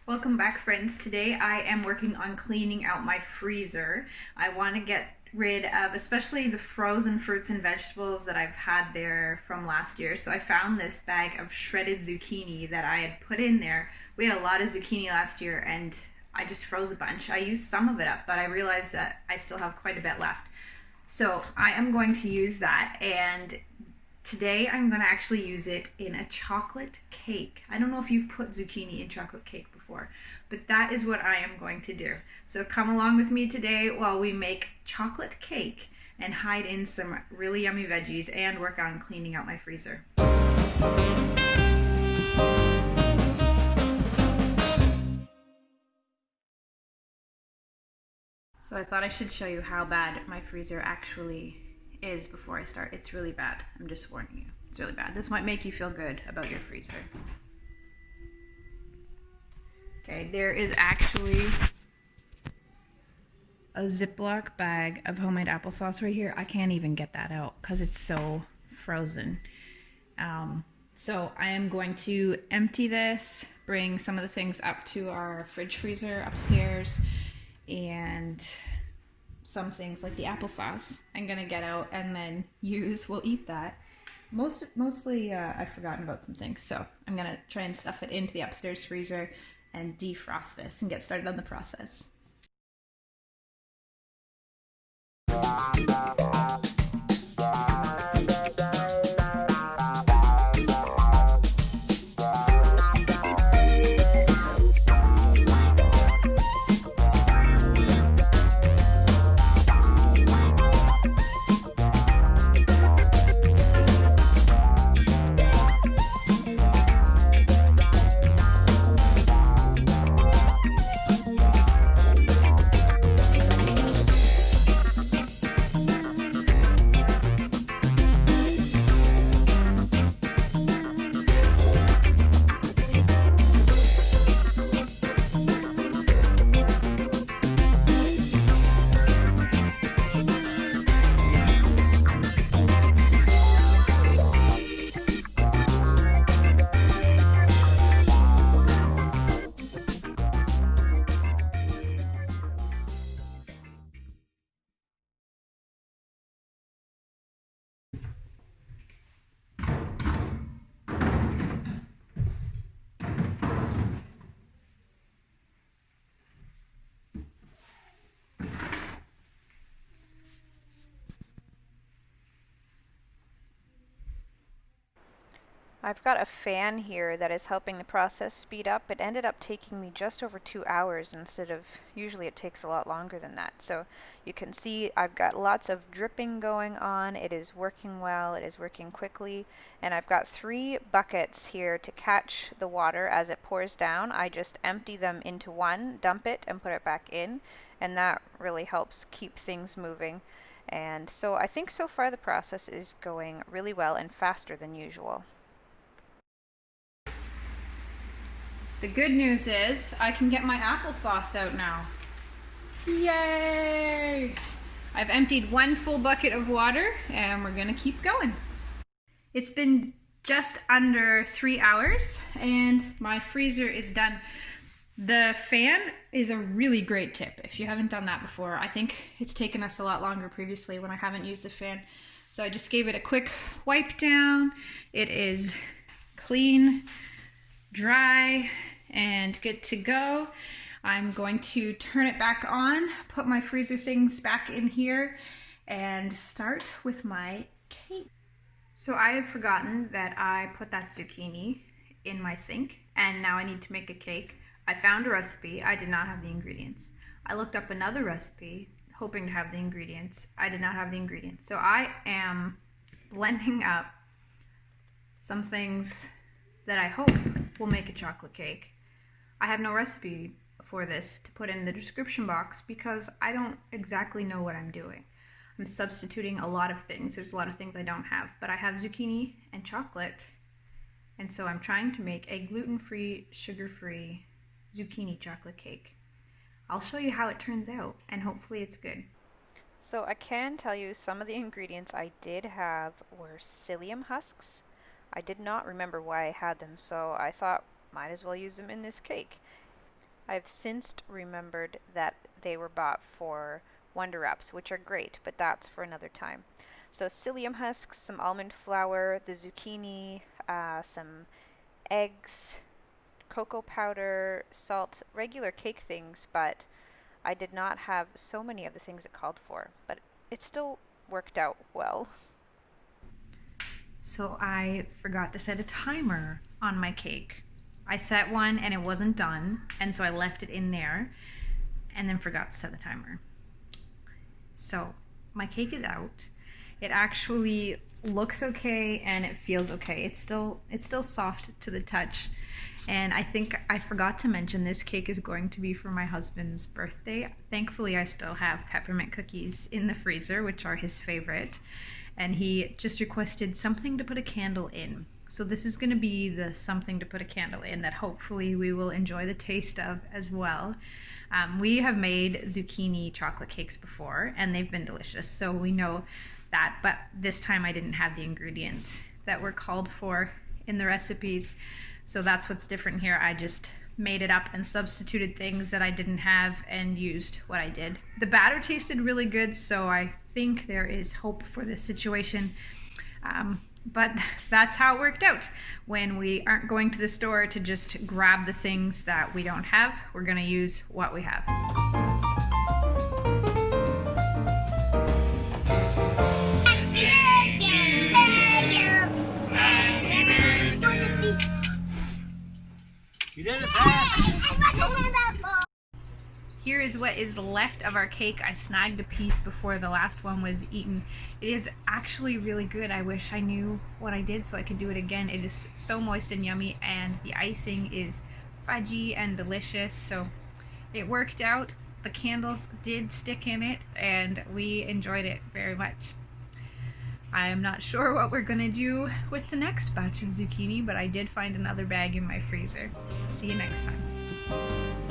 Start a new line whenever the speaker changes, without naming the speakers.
Welcome back, friends. Today I am working on cleaning out my freezer. I want to get rid of especially the frozen fruits and vegetables that I've had there from last year. So I found this bag of shredded zucchini that I had put in there. We had a lot of zucchini last year and I just froze a bunch. I used some of it up, but I realized that I still have quite a bit left. So I am going to use that, and today I'm going to actually use it in a chocolate cake. I don't know if you've put zucchini in chocolate cake before, but that is what I am going to do. So come along with me today while we make chocolate cake and hide in some really yummy veggies and work on cleaning out my freezer. So I thought I should show you how bad my freezer actually is before I start. It's really bad. I'm just warning you. It's really bad. This might make you feel good about your freezer. Okay, there is actually a Ziploc bag of homemade applesauce right here. I can't even get that out because it's so frozen. So I am going to empty this, bring some of the things up to our fridge freezer upstairs, and some things like the applesauce I'm gonna get out and then use. We'll eat that. Mostly I've forgotten about some things, so I'm gonna try and stuff it into the upstairs freezer and defrost this and get started on the process. I've got a fan here that is helping the process speed up. It ended up taking me just over 2 hours instead of, usually it takes a lot longer than that. So you can see I've got lots of dripping going on. It is working well, it is working quickly, and I've got 3 buckets here to catch the water as it pours down. I just empty them into one, dump it, and put it back in, and that really helps keep things moving. And so I think so far the process is going really well and faster than usual. The good news is I can get my applesauce out now. Yay! I've emptied 1 full bucket of water and we're gonna keep going. It's been just under 3 hours and my freezer is done. The fan is a really great tip if you haven't done that before. I think it's taken us a lot longer previously when I haven't used the fan. So I just gave it a quick wipe down. It is clean, dry, and good to go. I'm going to turn it back on, put my freezer things back in here, and start with my cake. So I had forgotten that I put that zucchini in my sink, and now I need to make a cake. I found a recipe. I did not have the ingredients. I looked up another recipe, hoping to have the ingredients. I did not have the ingredients. So I am blending up some things that I hope will make a chocolate cake. I have no recipe for this to put in the description box because I don't exactly know what I'm doing. I'm substituting a lot of things. There's a lot of things I don't have, but I have zucchini and chocolate, and so I'm trying to make a gluten-free, sugar-free zucchini chocolate cake. I'll show you how it turns out, and hopefully it's good. So I can tell you some of the ingredients I did have were psyllium husks. I did not remember why I had them, so I thought might as well use them in this cake.
I've since remembered that they were bought for Wonder Ups, which are great, but that's for another time. So psyllium husks, some almond flour, the zucchini, some eggs, cocoa powder, salt, regular cake things, but I did not have so many of the things it called for. But it still worked out well.
So I forgot to set a timer on my cake. I set one and it wasn't done, and so I left it in there and then forgot to set the timer. So my cake is out. It actually looks okay and it feels okay. It's still soft to the touch. And I think I forgot to mention this cake is going to be for my husband's birthday. Thankfully, I still have peppermint cookies in the freezer, which are his favorite. And he just requested something to put a candle in. So this is going to be the something to put a candle in that hopefully we will enjoy the taste of as well. We have made zucchini chocolate cakes before and they've been delicious, so we know that, but this time I didn't have the ingredients that were called for in the recipes, so that's what's different here. I just made it up and substituted things that I didn't have and used what I did. The batter tasted really good, so I think there is hope for this situation. But that's how it worked out. When we aren't going to the store to just grab the things that we don't have, we're going to use what we have.
You did it fast.
Here is what is left of our cake. I snagged a piece before the last one was eaten. It is actually really good. I wish I knew what I did so I could do it again. It is so moist and yummy, and the icing is fudgy and delicious, so it worked out. The candles did stick in it and we enjoyed it very much. I am not sure what we're gonna do with the next batch of zucchini, but I did find another bag in my freezer. See you next time.